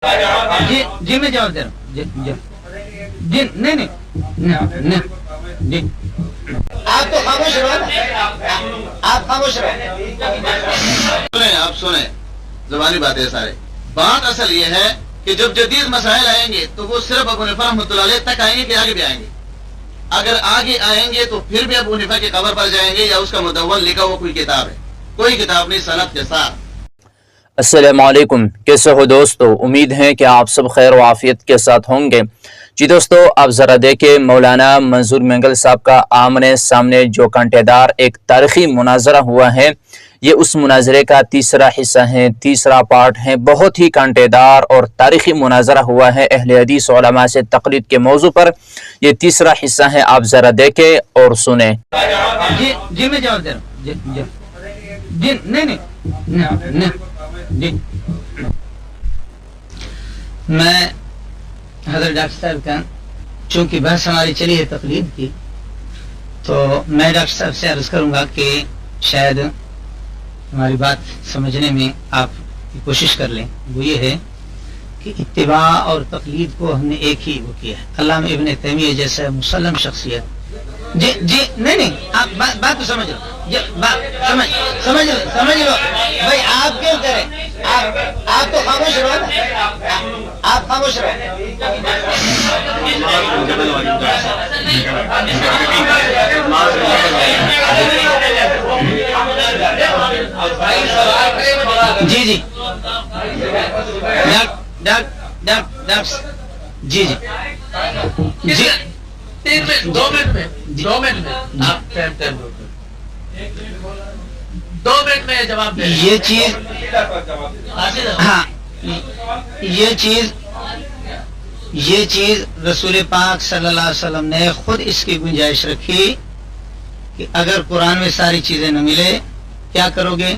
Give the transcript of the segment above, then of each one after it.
جی جی میں جواب دے رہا ہوں جی جی جی نہیں جی آپ تو خاموش رہو، آپ خاموش رہو. آپ سنیں، زبانی باتیں سارے. بات اصل یہ ہے کہ جب جدید مسائل آئیں گے تو وہ صرف ابو حنیفہ رحمۃ اللہ علیہ تک آئیں گے کہ آگے بھی آئیں گے. اگر آگے آئیں گے تو پھر بھی ابو حنیفہ کی قبر پر جائیں گے یا اس کا مدون لکھا ہوا کوئی کتاب ہے، کوئی کتاب نہیں سند کے ساتھ. السلام علیکم، کیسے ہو دوستو؟ امید ہے کہ آپ سب خیر و عافیت کے ساتھ ہوں گے. جی دوستو، آپ ذرا دیکھیں مولانا منظور مینگل صاحب کا آمنے سامنے جو کانٹے دار ایک تاریخی مناظرہ ہوا ہے، یہ اس مناظرے کا تیسرا حصہ ہے، تیسرا پارٹ ہے. بہت ہی کانٹے دار اور تاریخی مناظرہ ہوا ہے اہل حدیث علماء سے تقلید کے موضوع پر. یہ تیسرا حصہ ہے، آپ ذرا دیکھیں اور سنیں. جی جی میں جواب دے رہا ہوں جی جی جی نہیں جی میں حضرت ڈاکٹر صاحب کا چونکہ بحث ہماری چلی ہے تقلید کی، تو میں ڈاکٹر صاحب سے عرض کروں گا کہ شاید ہماری بات سمجھنے میں آپ کوشش کر لیں. وہ یہ ہے کہ اتباع اور تقلید کو ہم نے ایک ہی وہ کیا ہے. علامہ ابن تیمیہ جیسا مسلم شخصیت جی جی نہیں آپ بات تو سمجھ لو، سمجھ لو بھائی. آپ کیوں کریں؟ آپ تو خاموش رہو، آپ خاموش رہو. جی جی جی جی جی 2 منٹ میں 2 منٹ میں جواب دیں. یہ چیز ہاں یہ چیز رسول پاک صلی اللہ علیہ وسلم نے خود اس کی گنجائش رکھی کہ اگر قرآن میں ساری چیزیں نہ ملے کیا کرو گے،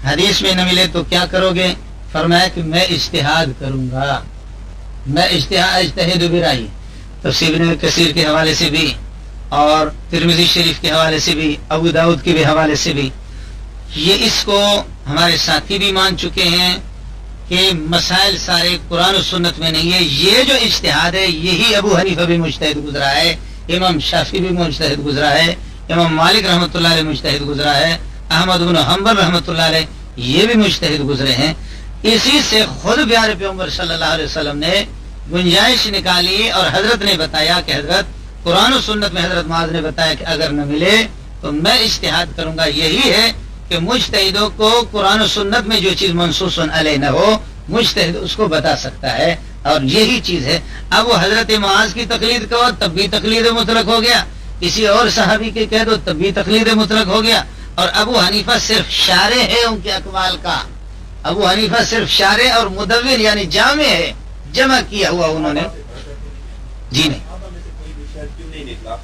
حدیث میں نہ ملے تو کیا کرو گے. فرمایا کہ میں اجتہاد کروں گا، میں اجتہاد برائے تفسیر ابن کثیر کے حوالے سے بھی اور ترمذی شریف کے حوالے سے بھی، ابو داؤد کے بھی حوالے سے بھی. یہ اس کو ہمارے ساتھی بھی مان چکے ہیں کہ مسائل سارے قرآن و سنت میں نہیں ہے. یہ جو اجتہاد ہے یہی ابو حنیفہ بھی مجتہد گزرا ہے، امام شافعی بھی مجتہد گزرا ہے، امام مالک رحمۃ اللہ علیہ مجتہد گزرا ہے، احمد بن حنبل رحمۃ اللہ علیہ یہ بھی مجتہد گزرے ہیں. اسی سے خود پیارے پیغمبر صلی اللہ علیہ وسلم نے گنجائش نکالی اور حضرت نے بتایا کہ حضرت قرآن و سنت میں حضرت معاذ نے بتایا کہ اگر نہ ملے تو میں اجتہاد کروں گا. یہی ہے کہ مجتہدوں کو قرآن و سنت میں جو چیز منصوص علیہ نہ ہو مجتہد اس کو بتا سکتا ہے، اور یہی چیز ہے. اب وہ حضرت معاذ کی تقلید کرو تب بھی تقلید مطلق ہو گیا، کسی اور صحابی کے کہہ دو تب بھی تقلید مطلق ہو گیا. اور ابو حنیفہ صرف شارح ہے ان کے اقوال کا، ابو حنیفہ صرف شارح اور مدون یعنی جامع ہے، جمع کیا ہوا انہوں نے. جی نہیں نہیں آپ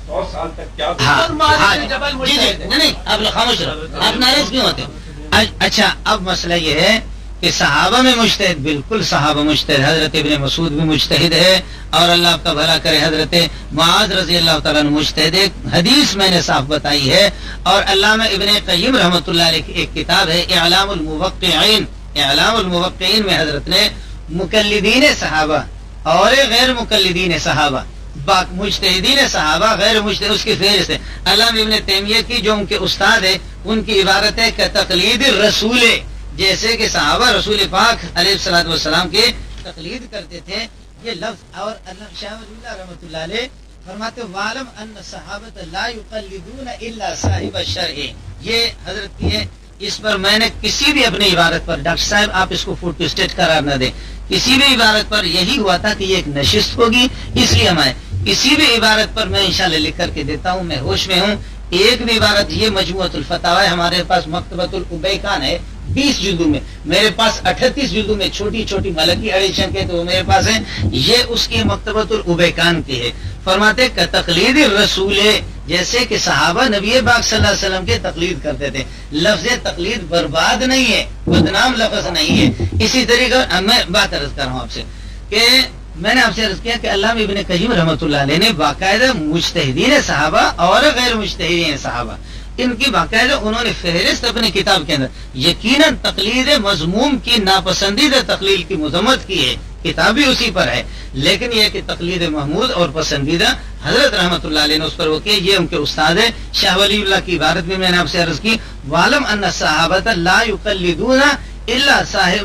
خاموش رہو، آپ ناراض کیوں ہوتے؟ اچھا اب مسئلہ یہ ہے کہ صحابہ میں مجتہد، بالکل صحابہ مجتہد، حضرت ابن مسعود بھی مجتہد ہے اور اللہ آپ کا بھلا کرے حضرت معاذ رضی اللہ تعالیٰ عنہ مجتہد. حدیث میں نے صاف بتائی ہے. اور علامہ ابن قیم رحمۃ اللہ علیہ کی ایک کتاب ہے اعلام الموقعین، اعلام الموقعین میں حضرت نے مقلدین صحابہ اور غیر مقلدین صحابہ، مجتہدین صحابہ غیر مجتہد، اس کی فہرست ہے. علامہ ابن تیمیہ کی جو ان کے استاد ہے ان کی عبارت ہے کہ تقلید رسول، جیسے کہ صحابہ رسول پاک علیہ الصلوۃ والسلام کے تقلید کرتے تھے. یہ لفظ اور شاہ ولی اللہ رحمۃ اللہ علیہ فرماتے وعلم ان صحابۃ لا یقلدون الا صاحب الشرع، یہ حضرت کی ہے. اس پر میں نے کسی بھی اپنی عبارت پر، ڈاکٹر صاحب آپ اس کو فوٹو اسٹیٹ قرار نہ دیں، کسی بھی عبارت پر یہی ہوا تھا کہ یہ ایک نشست ہوگی اس لیے ہمیں کسی بھی عبارت پر میں انشاءاللہ لکھ کر کے دیتا ہوں، میں ہوش میں ہوں. ایک بھی عبارت، یہ مجموعۃ الفتاوی ہمارے پاس مکتبۃ الابیکان ہے 20 جلدوں میں، میرے پاس 38 جلدوں میں چھوٹی چھوٹی ملکی ایڈیشن کے تو میرے پاس ہیں، یہ اس کی مکتبۃ الابیکان کی ہے. فرماتے کہ تقلید رسول، جیسے کہ صحابہ نبی پاک صلی اللہ علیہ وسلم کے تقلید کرتے تھے. لفظ تقلید برباد نہیں ہے، بدنام لفظ نہیں ہے. اسی طریقے میں بات عرض کر رہا ہوں آپ سے کہ میں نے آپ سے عرض کیا کہ علامہ ابن قیم رحمۃ اللہ علیہ نے باقاعدہ مجتہدین صحابہ اور غیر مجتہدین صحابہ ان کی باقاعدہ انہوں نے فہرست اپنی کتاب کے اندر یقیناً تقلید مضموم کی ناپسندیدہ تقلید کی مذمت کی ہے، کتاب بھی اسی پر ہے، لیکن یہ کہ تقلید محمود اور پسندیدہ حضرت رحمت اللہ علیہ نے اس پر وہ کیا، یہ ان کے استاد ہے شاہ ولی اللہ کی عبارت میں نے آپ سے عرض کی، وَعْلَمْ أَنَّ الصَّحَابَةَ لَا يُقَلِّدُونَ إِلَّا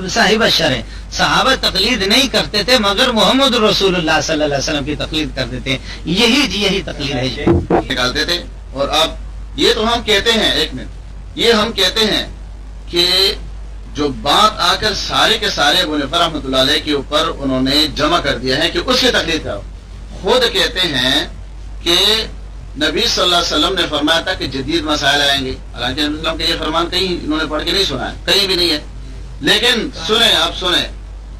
صاحب الشرع، صحابہ تقلید نہیں کرتے تھے مگر محمد رسول اللہ صلی اللہ علیہ وسلم کی تقلید کرتے تھے، یہی تقلید ہے جی نکالتے تھے۔ اور اب یہ تو ہم کہتے ہیں، ایک منٹ، یہ ہم کہتے ہیں کہ جو بات آ کر سارے کے سارے ابو حنیفہ رحمۃ اللہ علیہ کے اوپر انہوں نے جمع کر دیا ہے کہ اس کی تقلید کرو، خود کہتے ہیں کہ نبی صلی اللہ علیہ وسلم نے فرمایا تھا کہ جدید مسائل آئیں گے، حالانکہ نبی صلی اللہ علیہ وسلم کا یہ فرمان کہیں انہوں نے پڑھ کے نہیں سنا ہے، کہیں بھی نہیں ہے، لیکن سنیں، آپ سنیں،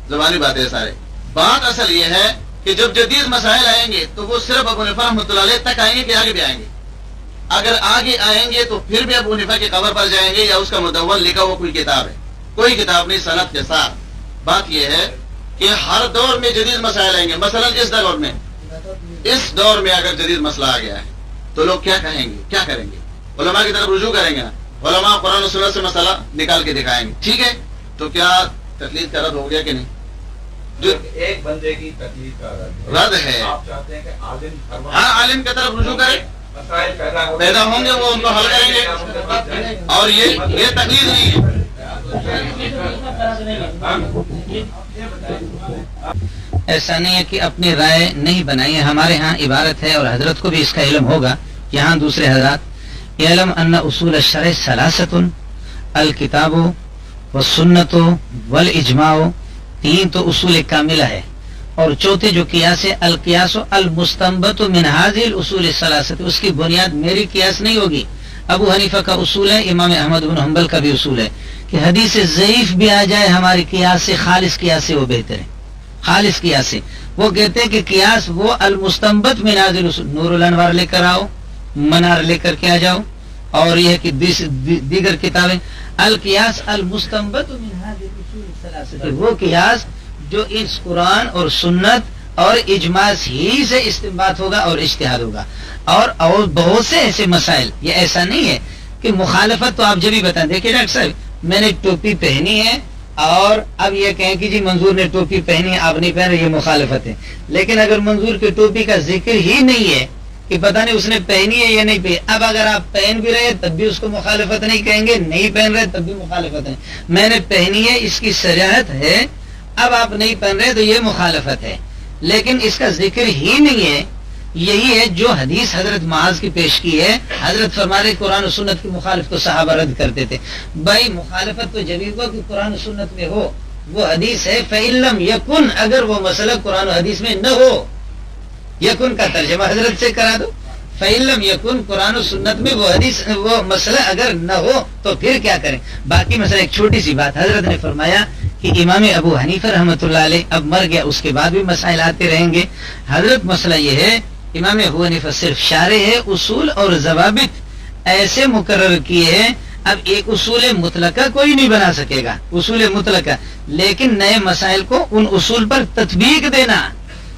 زبانی باتیں سارے، بات اصل یہ ہے کہ جب جدید مسائل آئیں گے تو وہ صرف ابو حنیفہ رحمۃ اللہ علیہ تک آئیں گے کہ آگے بھی آئیں گے؟ اگر آگے آئیں گے تو پھر بھی ابو حنیفہ کی قبر پر جائیں گے یا اس کا مدون لکھا ہوا کوئی کتاب ہے؟ کوئی کتاب نہیں سند کے ساتھ۔ بات یہ ہے کہ ہر دور میں جدید مسائل آئیں گے، مثلا اس دور میں اگر جدید مسئلہ آ گیا ہے تو لوگ کیا کہیں گے، کیا کریں گے؟ علماء کی طرف رجوع کریں گے نا، علماء قرآن و سنت سے مسئلہ نکال کے دکھائیں گے، ٹھیک ہے؟ تو کیا تقلید کا رد ہو گیا کہ نہیں؟ جو ایک بندے کی تقلید کا رد ہے، آپ چاہتے ہیں کہ عالم ہاں عالم کی طرف رجوع کرے، مسائل پیدا ہوں گے، وہ ان کو حل کریں گے، اور یہ تقلید نہیں ہے۔ ایسا نہیں ہے کہ اپنی رائے نہیں بنائی ہے، ہمارے ہاں عبارت ہے اور حضرت کو بھی اس کا علم ہوگا، یہاں دوسرے حضرات، علم ان اصول الشرع ثلاثۃ، الکتاب والسنت والاجماع، تین تو اصول کاملہ ہے، اور چوتھے جو قیاس ہے القیاس المستنبط من هذه الاصول الثلاثه، اس کی بنیاد میری قیاس نہیں ہوگی، ابو حنیفہ کا اصول ہے، امام احمد بن حنبل کا بھی اصول ہے کہ حدیث ضعیف بھی آ جائے ہماری قیاس سے، خالص قیاس سے وہ بہتر ہے، خالص قیاس سے۔ وہ کہتے ہیں کہ قیاس وہ المستنبط من هذه الاصول، نور الانوار لے کر آؤ، منار لے کر کے آ جاؤ، اور یہ ہے کہ دیگر کتابیں، القیاس المستنبط من هذه الاصول الثلاثه، وہ قیاس جو اس قرآن اور سنت اور اجماع ہی سے استنباط ہوگا اور اجتہاد ہوگا، اور بہت سے ایسے مسائل، یہ ایسا نہیں ہے کہ مخالفت تو آپ جب ہی بتائیں، دیکھیں ڈاکٹر صاحب میں نے ٹوپی پہنی ہے اور اب یہ کہیں کہ جی منظور نے ٹوپی پہنی ہے آپ نہیں پہن رہے، یہ مخالفت ہے، لیکن اگر منظور کی ٹوپی کا ذکر ہی نہیں ہے کہ پتہ نہیں اس نے پہنی ہے یا نہیں پہنی، اب اگر آپ پہن بھی رہے تب بھی اس کو مخالفت نہیں کہیں گے، نہیں پہن رہے تب بھی مخالفت نہیں، میں نے پہنی ہے اس کی صراحت ہے، اب آپ نہیں پہن رہے تو یہ مخالفت ہے، لیکن اس کا ذکر ہی نہیں ہے۔ یہی ہے جو حدیث حضرت معاذ کی پیش کی ہے، حضرت فرما رہے قرآن و سنت کی مخالف تو صحابہ رد کرتے تھے، بھائی مخالفت تو جبھی ہوا کہ قرآن و سنت میں ہو، وہ حدیث ہے فَإِن لَّمْ يَكُنْ، اگر وہ مسئلہ قرآن و حدیث میں نہ ہو، یکن کا ترجمہ حضرت سے کرا دو، فَإِن لَّمْ يَكُنْ، قرآن و سنت میں وہ حدیث وہ مسئلہ اگر نہ ہو تو پھر کیا کریں؟ باقی مسئلہ ایک چھوٹی سی بات، حضرت نے فرمایا کہ امام ابو حنیفہ رحمۃ اللہ علیہ اب مر گیا، اس کے بعد بھی مسائل آتے رہیں گے، حضرت مسئلہ یہ ہے امام ابو حنیفہ صرف شارح ہے، اصول اور ضوابط ایسے مقرر کیے ہیں، اب ایک اصول مطلقہ کوئی نہیں بنا سکے گا، اصول مطلقہ، لیکن نئے مسائل کو ان اصول پر تطبیق دینا،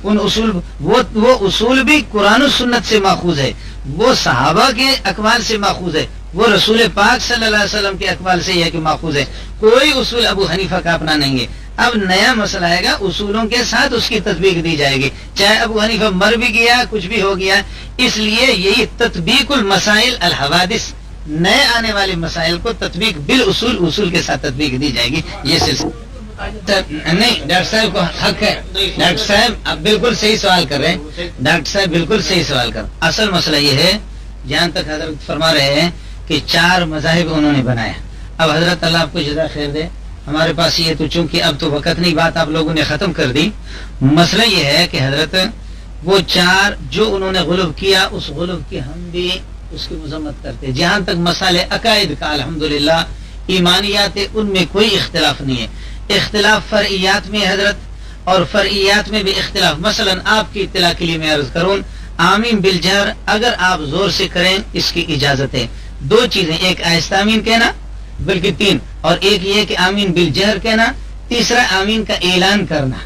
ان اصول وہ اصول بھی قرآن و سنت سے ماخوذ ہے، وہ صحابہ کے اقوال سے ماخوذ ہے، وہ رسول پاک صلی اللہ علیہ وسلم کے اقوال سے یہ کہ ماخوذ ہے، کوئی اصول ابو حنیفہ کا اپنا نہیں ہے۔ اب نیا مسئلہ آئے گا، اصولوں کے ساتھ اس کی تطبیق دی جائے گی، چاہے ابو حنیفہ مر بھی گیا کچھ بھی ہو گیا، اس لیے یہی تطبیق المسائل الحوادث، نئے آنے والے مسائل کو تطبیق بالاصول، اصول کے ساتھ تطبیق دی جائے گی، یہ سلسلہ نہیں۔ ڈاکٹر صاحب کو حق ہے، ڈاکٹر صاحب آپ بالکل صحیح سوال کر رہے ہیں، ڈاکٹر صاحب بالکل صحیح سوال کر، اصل مسئلہ یہ ہے جہاں تک حضرت فرما رہے ہیں کہ 4 مذاہب انہوں نے بنایا، اب حضرت اللہ آپ کو جزا خیر دے، ہمارے پاس یہ تو چونکہ اب تو وقت نہیں، بات آپ لوگوں نے ختم کر دی، مسئلہ یہ ہے کہ حضرت وہ 4 جو انہوں نے غلو کیا، اس غلو کی ہم بھی اس کی مذمت کرتے، جہاں تک مسائل عقائد کا الحمدللہ ایمانیات ان میں کوئی اختلاف نہیں ہے، اختلاف فرعیات میں حضرت، اور فرعیات میں بھی اختلاف، مثلا آپ کی اطلاع کے لیے میں عرض کروں، آمین بالجہر اگر آپ زور سے کریں اس کی اجازت ہے، 2 چیزیں، ایک آہستہ آمین کہنا، بلکہ 3، اور ایک یہ کہ آمین بالجہر کہنا، تیسرا آمین کا اعلان کرنا،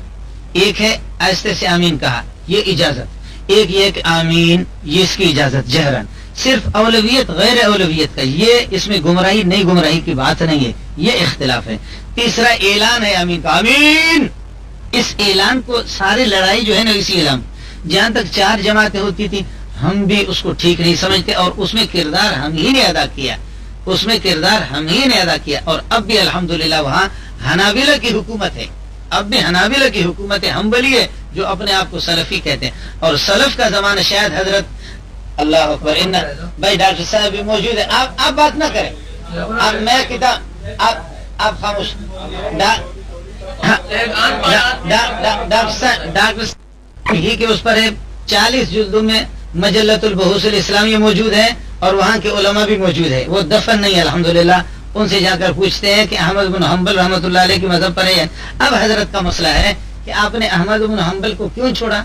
ایک ہے آہستہ سے آمین کہا یہ اجازت، ایک یہ کہ آمین یہ اس کی اجازت جہرن، صرف اولویت غیر اولویت کا، یہ اس میں گمراہی نہیں، گمراہی کی بات نہیں ہے، یہ اختلاف ہے۔ تیسرا اعلان ہے آمین کا، آمین، اس اعلان کو ساری لڑائی جو ہے نا اسی اعلان، جہاں تک 4 جماعتیں ہوتی تھی ہم بھی اس کو ٹھیک نہیں سمجھتے، اور اس میں کردار ہم ہی نے ادا کیا، اس میں کردار ہم ہی نے ادا کیا، اور اب بھی الحمدللہ وہاں حنابلہ کی حکومت ہے، اب بھی حنابلہ کی حکومت ہے، حنبلی ہے جو اپنے آپ کو سلفی کہتے ہیں، اور سلف کا زمانہ شاید حضرت اللہ اکبر بھائی ڈاکٹر صاحب بھی موجود ہے، آپ بات نہ کریں، اب میں کتاب آپ خاموش، ڈاکٹر ہی کے اس پر ہے 40 جلدوں میں مجلۃ البحوث الاسلامیہ موجود ہے، اور وہاں کے علماء بھی موجود ہے، وہ دفن نہیں ہے الحمدللہ، ان سے جا کر پوچھتے ہیں کہ احمد بن حنبل رحمۃ اللہ علیہ کے مذہب پر ہے۔ اب حضرت کا مسئلہ ہے کہ آپ نے احمد بن حنبل کو کیوں چھوڑا،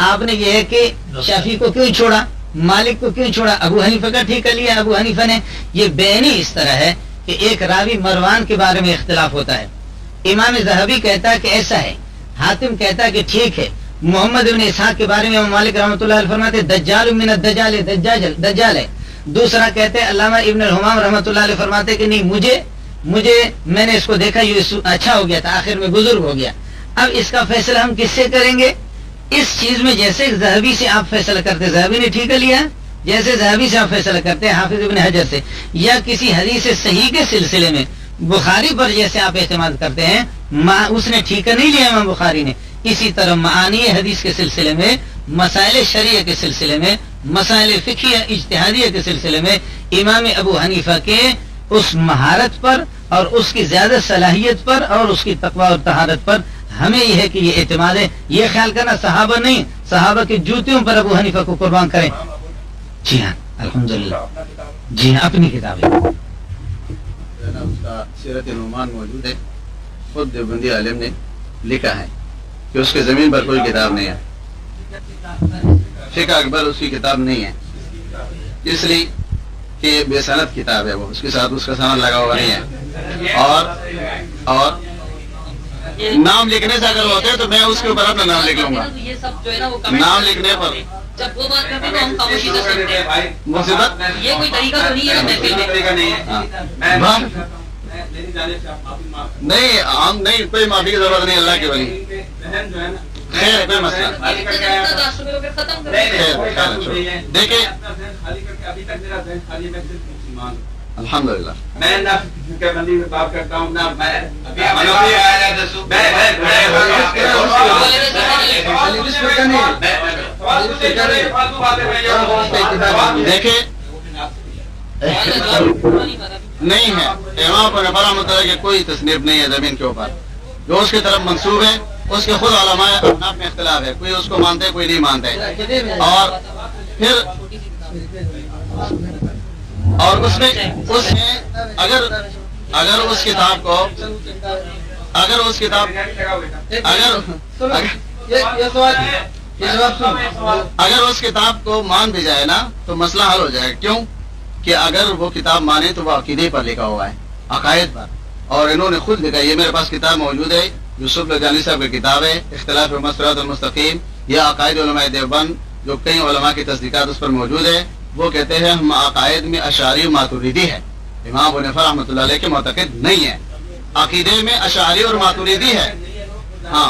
آپ نے یہ ہے کہ شافعی کو کیوں چھوڑا، مالک کو کیوں چھوڑا، ابو حنیفہ کا ٹھیک کر لیا ابو حنیفہ نے۔ یہ بینی اس طرح ہے کہ ایک راوی مروان کے بارے میں اختلاف ہوتا ہے، امام ذہبی کہتا ہے کہ ایسا ہے، حاتم کہتا ہے کہ ٹھیک ہے، محمد بن اسحاق کے بارے میں امام مالک رحمۃ اللہ علیہ فرماتے دجال من الدجال، دجال ہے۔ دوسرا کہتے ہیں علامہ ابن الحمام رحمۃ اللہ علیہ فرماتے کہ نہیں، مجھے میں نے اس کو دیکھا، یہ اچھا ہو گیا تھا، آخر میں بزرگ ہو گیا۔ اب اس کا فیصلہ ہم کس سے کریں گے؟ اس چیز میں جیسے ذہبی سے آپ فیصلہ کرتے، ذہبی نے ٹھیک کر لیا، جیسے ذہبی سے آپ فیصلہ کرتے ہیں حافظ ابن حجر سے، یا کسی حدیث صحیح کے سلسلے میں بخاری پر جیسے آپ اعتماد کرتے ہیں، اس نے ٹھیک نہیں لیا امام بخاری نے، اسی طرح معانی حدیث کے سلسلے میں، مسائل شریعہ کے سلسلے میں، مسائل فقہیہ اجتہادیہ کے سلسلے میں امام ابو حنیفہ کے اس مہارت پر اور اس کی زیادہ صلاحیت پر اور اس کی تقوی اور طہارت پر ہمیں یہ ہے کہ یہ اعتماد ہے۔ یہ خیال کرنا صحابہ نہیں، صحابہ کی جوتیوں پر ابو حنیفہ کو قربان کریں۔ جی ہاں الحمدللہ، جی ہاں اپنی کتاب ہے، اس کا سیرت نعمان موجود ہے، خود دیوبندی عالم نے لکھا ہے کہ اس کے زمین پر کوئی کتاب نہیں ہے، فقہ اکبر اس کی کتاب نہیں ہے، اس لیے کہ بے سند کتاب ہے، وہ اس کے ساتھ اس کا سند لگا ہوا نہیں ہے، اور نام لکھنے سے اگر ہوتے تو میں اس کے اوپر اپنا نام لکھ لوں گا، نام لکھنے پر جب وہ بات کرتے تو ہم خاموشی سے سنتے ہیں، مصیبت یہ کوئی طریقہ تو نہیں ہے محفل میں، نہیں، عام نہیں، کوئی معافی کی ضرورت نہیں، اللہ کے ولی، خیر کوئی مسئلہ دیکھیں الحمدللہ میں نہ بندی میں بات کرتا ہوں، نہ میں دیکھیں نہیں ہے، امام پر رحمۃ اللہ کے کوئی تصنیف نہیں ہے زمین کے اوپر، جو اس کی طرف منسوب ہے اس کے خود علماء اپنا میں اختلاف ہے، کوئی اس کو مانتے کوئی نہیں مانتے، اور پھر اور اس میں اگر اس کتاب کو اگر اس کتاب کو مان بھی جائے نا تو مسئلہ حل ہو جائے گا، کیوں کہ اگر وہ کتاب مانے تو وہ عقیدے پر لکھا ہوا ہے، عقائد پر، اور انہوں نے خود لکھا، یہ میرے پاس کتاب موجود ہے، یوسف لدھیانی صاحب کی کتاب ہے اختلاف صراط المستقیم، یہ عقائد علماء دیوبند، جو کئی علماء کی تصدیقات اس پر موجود ہے، وہ کہتے ہیں ہم عقائد میں اشعری و ماتریدی ہے، امام ابو حنیفہ رحمۃ اللہ علیہ کے معتقد نہیں ہے، عقیدے میں اشعری اور ماتریدی ہے۔ ہاں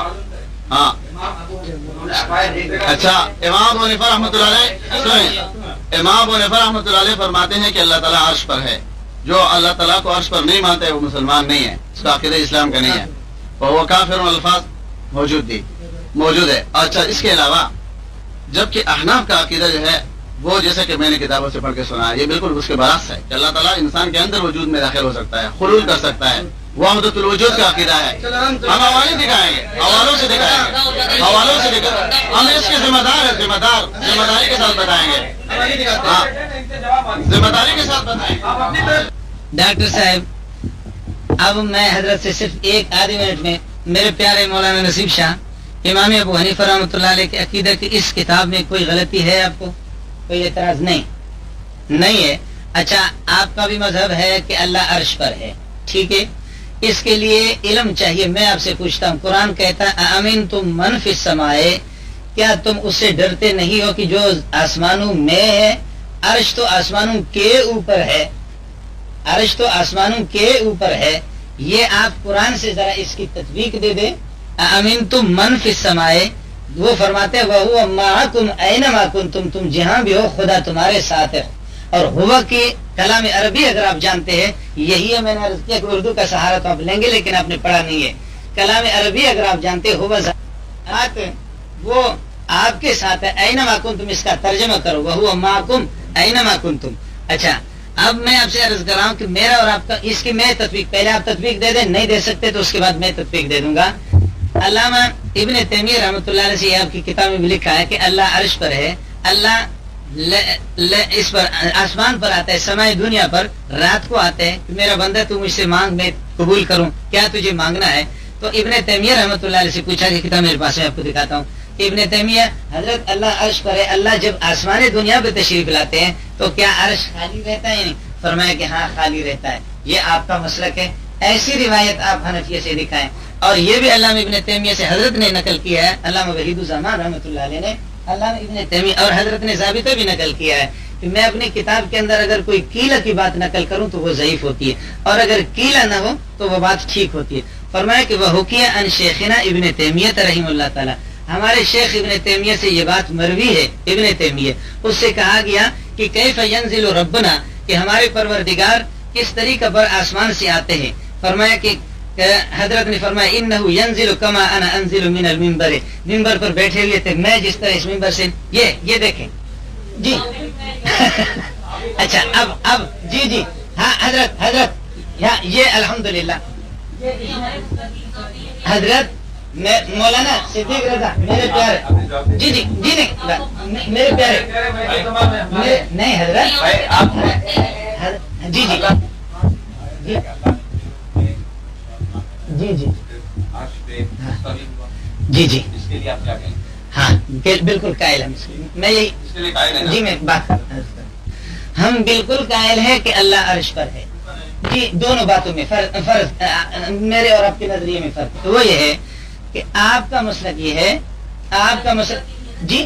اچھا، امام ابو حنیفہ رحمۃ اللہ علیہ سنیں، امام ابو حنیفہ رحمۃ اللہ علیہ فرماتے ہیں کہ اللہ تعالیٰ عرش پر ہے، جو اللہ تعالیٰ کو عرش پر نہیں مانتا ہے وہ مسلمان نہیں ہے، اس کا عقیدہ اسلام کا نہیں ہے، وہ کافر الفاظ موجود ہے۔ اچھا، اس کے علاوہ جبکہ احناف کا عقیدہ جو ہے وہ جیسا کہ میں نے کتابوں سے پڑھ کے سنا ہے، یہ بالکل اس کے برعکس ہے کہ اللہ تعالیٰ انسان کے اندر وجود میں داخل ہو سکتا ہے، خلول کر سکتا ہے، وحدت الوجود کا عقیدہ ہے۔ ہم حوالے دکھائیں گے، حوالوں سے دکھائیں گے، ہم اس کے ذمہ دار ہیں، ذمہ داری کے ساتھ بتائیں گے، ہاں ذمہ داری کے ساتھ بتائیں گے۔ ڈاکٹر صاحب اب میں حضرت سے صرف ایک آدھی منٹ میں، میرے پیارے مولانا نصیب شاہ، امام ابو حنیفہ رحمۃ اللہ علیہ کے عقیدہ کی اس کتاب میں کوئی غلطی ہے؟ آپ کو کوئی اعتراض نہیں ہے؟ اچھا، آپ کا بھی مذہب ہے کہ اللہ عرش پر ہے، ٹھیک ہے، اس کے لیے علم چاہیے۔ میں آپ سے پوچھتا ہوں، قرآن کہتا ہے اَأَمِنْتُم مَنْ فِي السَّمَاءِ، کیا تم اس سے ڈرتے نہیں ہو کہ جو آسمانوں میں ہے عرش تو آسمانوں کے اوپر ہے، عرش تو آسمانوں کے اوپر ہے. یہ آپ قرآن سے ذرا اس کی تطبیق دے دیں. امنتم من فی السماء، وہ فرماتے ہیں وَهُوَ مَعَكُمْ أَيْنَمَا كُنْتُمْ، تم جہاں بھی ہو خدا تمہارے ساتھ ہے. اور ہوا کہ کلام عربی اگر آپ جانتے ہیں، یہی ہے میں نے عرض کیا کہ اردو کا سہارا تو آپ لیں گے لیکن آپ نے پڑھا نہیں ہے. کلام عربی اگر آپ جانتے ہو وہ آپ کے ساتھ ہے. اینما کنتم اس کا ترجمہ کرو وَهُوَ مَعَكُمْ أَيْنَمَا كُنْتُمْ. اچھا اب میں آپ سے عرض کر رہا ہوں کہ میرا اور آپ کا اس کی میں تطبیق، پہلے آپ تطبیق دے دیں، نہیں دے سکتے تو اس کے بعد میں تطبیق دے دوں گا. علامہ ابن تیمیہ رحمۃ اللہ علیہ سے آپ کی کتاب میں بھی لکھا ہے کہ اللہ عرش پر ہے، اللہ اس پر آسمان پر آتا ہے، سمائے دنیا پر رات کو آتا ہے کہ میرا بندہ تو مجھ سے مانگ میں قبول کروں، کیا تجھے مانگنا ہے؟ تو ابن تیمیہ رحمۃ اللہ علیہ سے پوچھا کہ کتاب میرے پاس ہے، آپ کو دکھاتا ہوں. ابن تیمیہ حضرت اللہ عرش پر ہے، اللہ جب آسمان دنیا پہ تشریف لاتے ہیں تو کیا عرش خالی رہتا ہے؟ نہیں، فرمایا کہ ہاں خالی رہتا ہے. یہ آپ کا مسلک ہے، ایسی روایت آپ حنفیہ سے دکھائیں. اور یہ بھی علامہ ابن تیمیہ سے حضرت نے نقل کیا ہے، علامہ وحید الزمان رحمۃ اللہ علیہ نے، علامہ ابن تیمیہ اور حضرت نے ثابتہ بھی نقل کیا ہے کہ میں اپنی کتاب کے اندر اگر کوئی قیلہ کی بات نقل کروں تو وہ ضعیف ہوتی ہے، اور اگر قیلہ نہ ہو تو وہ بات ٹھیک ہوتی ہے. فرمایا کہ وہ حکیہ ان شیخنا ابن تیمیہ رحمہ اللہ تعالی، ہمارے شیخ ابن تیمیہ سے یہ بات مروی ہے. ابن تیمیہ اس سے کہا گیا کہ کیف ینزل ربنا، کہ ہمارے پروردگار کس طریقے پر آسمان سے آتے ہیں. فرمایا کہ حضرت نے فرمایا انہ ینزل کما انا انزل من المنبر، منبر پر بیٹھے ہوئے تھے میں جس طرح اس منبر سے، یہ دیکھیں جی. اچھا اب جی ہاں حضرت یہ الحمدللہ حضرت مولانا صدیق رضا میرے پیارے، جی نہیں میرے پیارے نہیں حضرت جی ہاں بالکل قائل ہم میں یہی جی میں بات ہم بالکل قائل ہیں کہ اللہ عرش پر ہے. جی دونوں باتوں میں فرض میرے اور آپ کے نظریے میں فرق وہ یہ ہے کہ آپ کا مسلک یہ ہے، آپ کا مسلک جی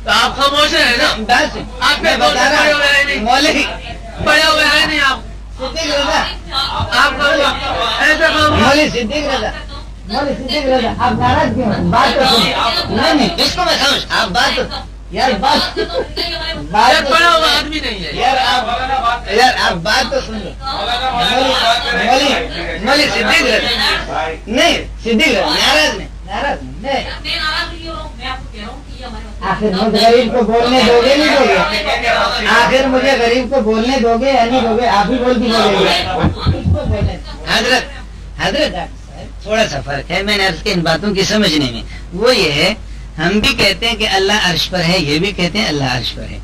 آپ خاموش ہیں نا، بس آپ میں بتا رہا ہوں مولوی بڑے ہوئے ہیں نہیں آپ صدیق رضا، آپ ایسے مولوی صدیق رضا، مولوی صدیق رضا آپ ناراض کیوں ہیں؟ بات تو سنیں. نہیں اس کو میں سمجھ، آپ بات تو یار بات بڑا ہوا آدمی نہیں ہے یار آپ بات تو سن لو. مولوی صدیق رضا نہیں، صدیق رضا ناراض نہیں. آخر مجھے غریب کو بولنے دو گے نہیں دو گے؟ آخر مجھے غریب کو بولنے دو گے یا نہیں دو گے؟ آپ ہی بولتی بولیں گے. حضرت تھوڑا سا فرق ہے، میں نے عرض کے ان باتوں کی سمجھنے میں. وہ یہ ہے ہم بھی کہتے ہیں کہ اللہ عرش پر ہے، یہ بھی کہتے ہیں اللہ عرش پر ہے.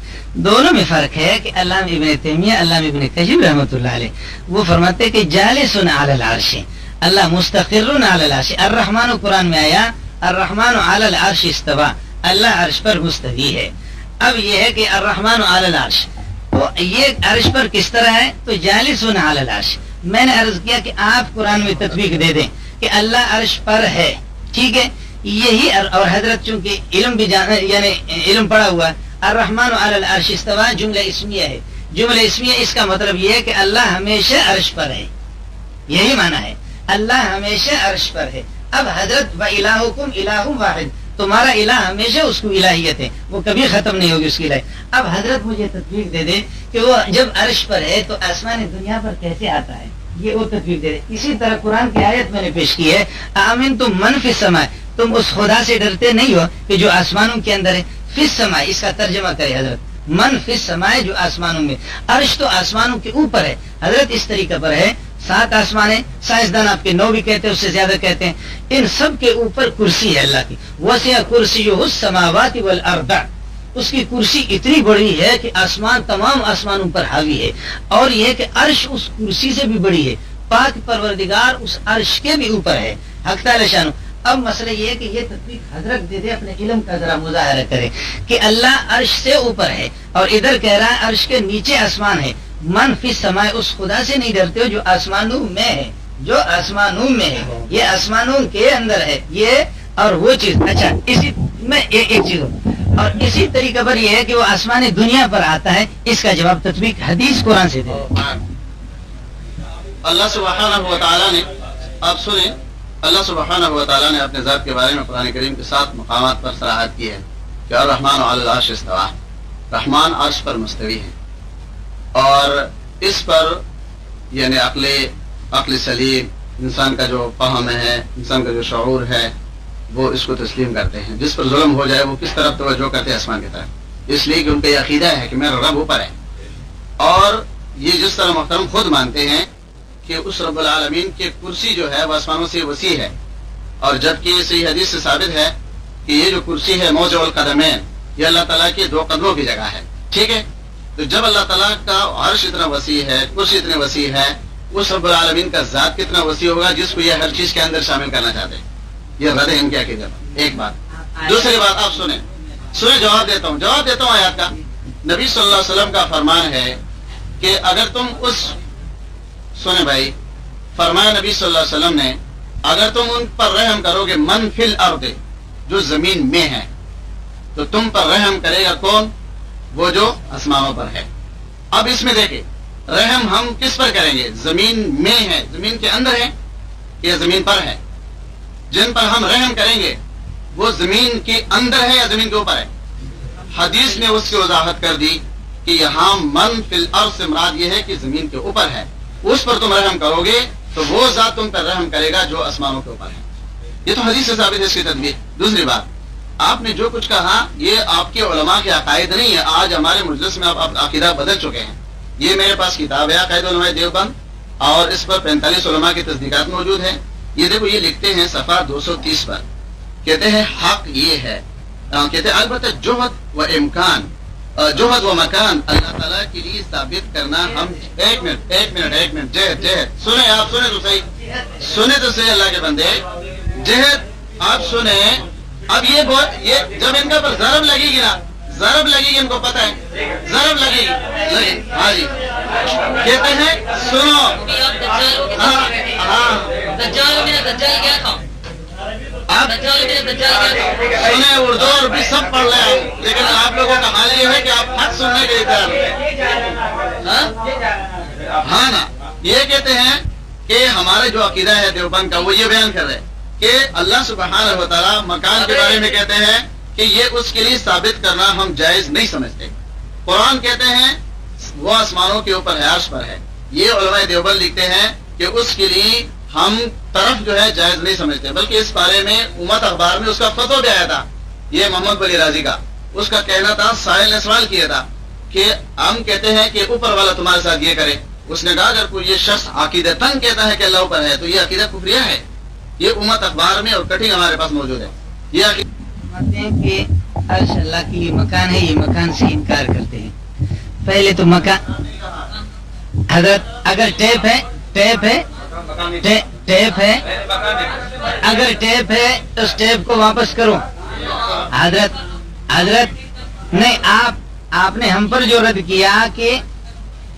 دونوں میں فرق ہے کہ علامہ ابن تیمیہ، علامہ ابن قیم رحمۃ اللہ علیہ وہ فرماتے ہیں کہ جالس علی العرش، اللہ مستقر علی العرش. الرحمن قرآن میں آیا الرحمن علی العرش استوى، اللہ عرش پر مستوی ہے. اب یہ ہے کہ الرحمن علی العرش، تو یہ عرش پر کس طرح ہے؟ تو جالس علی العرش. میں نے عرض کیا کہ آپ قرآن میں تطبیق دے دیں کہ اللہ عرش پر ہے، ٹھیک ہے. یہی اور حضرت چونکہ علم بھی یعنی علم پڑا ہوا، الرحمن علی العرش استوى جملہ اسمیہ ہے. جملہ اسمیہ اس کا مطلب یہ ہے کہ اللہ ہمیشہ عرش پر ہے، یہی معنی ہے اللہ ہمیشہ عرش پر ہے. اب حضرت وَإِلَٰهُكُمْ إِلَٰهٌ واحد، تمہارا الہ ہمیشہ اس کو الہیت ہے، وہ کبھی ختم نہیں ہوگی اس کی الہیت. اب حضرت مجھے تطبیق دے دے کہ وہ جب عرش پر ہے تو آسمان دنیا پر کیسے آتا ہے، یہ وہ تطبیق دے دے. اسی طرح قرآن کی آیت میں نے پیش کی ہے آمنتم من فی السماء، تم اس خدا سے ڈرتے نہیں ہو کہ جو آسمانوں کے اندر ہے. فی السماء اس کا ترجمہ کرے حضرت، من فی السماء جو آسمانوں میں، عرش تو آسمانوں کے اوپر ہے. حضرت اس طریقے پر ہے 7 آسمان ہیں، سائنسدان آپ کے 9 بھی کہتے ہیں، اس سے زیادہ کہتے ہیں. ان سب کے اوپر کرسی ہے اللہ کی. وسع کرسیہ السماوات والارض، اس کی کرسی اتنی بڑی ہے کہ آسمان تمام آسمانوں پر حاوی ہے. اور یہ کہ عرش اس کرسی سے بھی بڑی ہے. پاک پروردگار اس عرش کے بھی اوپر ہے حق تعالی شانہ. اب مسئلہ یہ ہے کہ یہ تطبیق حضرت دے دے، اپنے علم کا ذرا مظاہرہ کرے کہ اللہ عرش سے اوپر ہے اور ادھر کہہ رہا ہے عرش کے نیچے آسمان ہے. من فی السماء، اس خدا سے نہیں ڈرتے ہو جو آسمانوں میں ہے، جو آسمانوں میں ہے، یہ آسمانوں کے اندر ہے یہ اور وہ چیز. اچھا اسی میں ایک چیز اور اسی طریقے پر یہ ہے کہ وہ آسمان دنیا پر آتا ہے، اس کا جواب تطبیق حدیث قرآن سے دے. اللہ سبحانہ و تعالیٰ نے، آپ سنیں، اللہ سبحانہ و تعالیٰ نے اپنے ذات کے بارے میں قرآن کریم کے 7 مقامات پر صراحت کی ہے کہ الرحمن علی العرش استویٰ، رحمان عرش پر مستوی ہے، اور اس پر یعنی عقل سلیم، انسان کا جو فہم ہے، انسان کا جو شعور ہے، وہ اس کو تسلیم کرتے ہیں. جس پر ظلم ہو جائے وہ کس طرف توجہ کرتے ہیں؟ آسمان کی طرف، اس لیے کہ ان کا یہ عقیدہ ہے کہ میرا رب اوپر ہے. اور یہ جس طرح محترم خود مانتے ہیں کہ اس رب العالمین کی کرسی جو ہے وہ آسمانوں سے وسیع ہے، اور جبکہ یہ صحیح حدیث سے ثابت ہے کہ یہ جو کرسی ہے موضع القدمین، یہ اللہ تعالیٰ کے 2 قدموں کی جگہ ہے. ٹھیک ہے، تو جب اللہ تعالیٰ کا عرش اتنا وسیع ہے، کرسی اتنی وسیع ہے، اس رب العالمین کا ذات کتنا وسیع ہوگا جس کو یہ ہر چیز کے اندر شامل کرنا چاہتے ہیں. یہ رد ہے ان کے عقیدے پر. ایک بات. دوسری بات آپ سنیں جواب دیتا ہوں آیات کا. نبی صلی اللہ علیہ وسلم کا فرمان ہے کہ اگر تم سنیں بھائی، فرمایا نبی صلی اللہ علیہ وسلم نے، اگر تم ان پر رحم کرو گے من فی الارض، جو زمین میں ہے، تو تم پر رحم کرے گا کون؟ وہ جو آسمانوں پر ہے. اب اس میں دیکھیں، رحم ہم کس پر کریں گے؟ زمین میں ہے، زمین کے اندر ہے یا زمین پر ہے؟ جن پر ہم رحم کریں گے وہ زمین کے اندر ہے یا زمین کے اوپر ہے؟ حدیث نے اس کی وضاحت کر دی کہ یہاں من فی الارض سے مراد یہ ہے کہ زمین کے اوپر ہے. اس پر تم رحم کرو گے تو وہ ذات تم پر رحم کرے گا جو آسمانوں کے اوپر ہے. یہ تو حدیث سے ثابت ہے اس کی تدبیر. دوسری بات، آپ نے جو کچھ کہا یہ آپ کے علماء کے عقائد نہیں ہے. آج ہمارے مجلس میں آپ عقیدہ بدل چکے ہیں. یہ میرے پاس کتاب ہے عقائد علماء دیوبند، اور اس پر 45 علماء کی تصدیقات موجود ہیں. یہ دیکھو، یہ لکھتے ہیں صفحہ 230 پر، کہتے ہیں حق یہ ہے، کہتے ہیں البتہ جوہد و امکان، جوہد و مکان اللہ تعالیٰ کے لیے ثابت کرنا ہم ایک منٹ جہد سنیں، آپ سنیں تو صحیح اللہ کے بندے، جہد آپ سنیں. اب یہ جب ان کا پر ضرب لگے گی نا، ضرب لگے گی، ان کو پتہ ہے ضرب لگے گی. ہاں جی، کہتے ہیں سنو، سنیں اردو اور بھی سب پڑھ رہے ہیں، لیکن آپ لوگوں کا حال یہ ہے کہ آپ حق سننے کے لیے ہاں نا. یہ کہتے ہیں کہ ہمارا جو عقیدہ ہے دیوبند کا، وہ یہ بیان کر رہے کہ اللہ سبحانہ و تعالیٰ مکان کے بارے میں کہتے ہیں کہ یہ اس کے لیے ثابت کرنا ہم جائز نہیں سمجھتے. قرآن کہتے ہیں وہ آسمانوں کے اوپر ہے، عرش پر ہے. یہ علماء دیوبند لکھتے ہیں کہ اس کے لیے ہم طرف جو ہے جائز نہیں سمجھتے، بلکہ اس بارے میں امت اخبار میں اس کا فتویٰ بھی آیا تھا. یہ محمد بلی راضی کا، اس کا کہنا تھا، سائل نے سوال کیا تھا کہ ہم کہتے ہیں کہ اوپر والا تمہارے ساتھ یہ کرے. اس نے کہا اگر کوئی یہ شخص عقیدتاً کہتا ہے کہ اللہ اوپر ہے تو یہ عقیدہ کفریہ ہے. یہ امت اخبار میں اور کٹنگ ہمارے پاس موجود ہے. یہ کہ عرش اللہ کی یہ مکان ہے، یہ مکان سے انکار کرتے ہیں. پہلے تو مکان حضرت، اگر ٹیپ ہے اگر ٹیپ ہے تو اس ٹیپ کو واپس کرو. حضرت نہیں، آپ نے ہم پر جو رد کیا کہ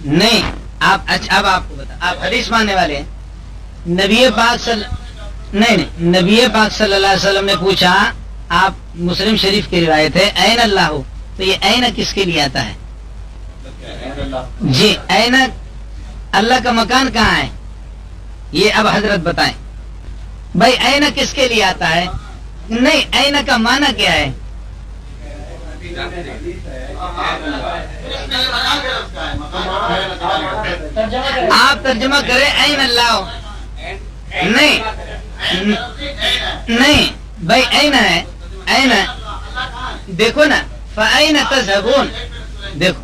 نہیں، آپ اچھا، اب آپ کو بتا، آپ حدیث ماننے والے ہیں. نبی پاک صلی اللہ علیہ وسلم نے پوچھا، آپ مسلم شریف کی روایت ہے این اللہ ہو، تو یہ این کس کے لیے آتا ہے؟ جی، این اللہ کا مکان کہاں ہے؟ یہ اب حضرت بتائیں بھائی، این کس کے لیے آتا ہے؟ نہیں، این کا معنی کیا ہے؟ آپ ترجمہ کریں این اللہ ہو. نہیں بھائی، این ہے، این دیکھو نا، فَأَيْنَ تَذْهَبُونَ، دیکھو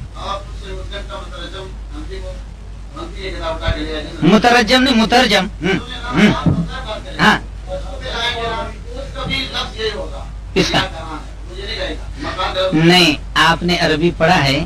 مترجم نہیں، مترجم. ہاں، کس کا؟ نہیں، آپ نے عربی پڑھا ہے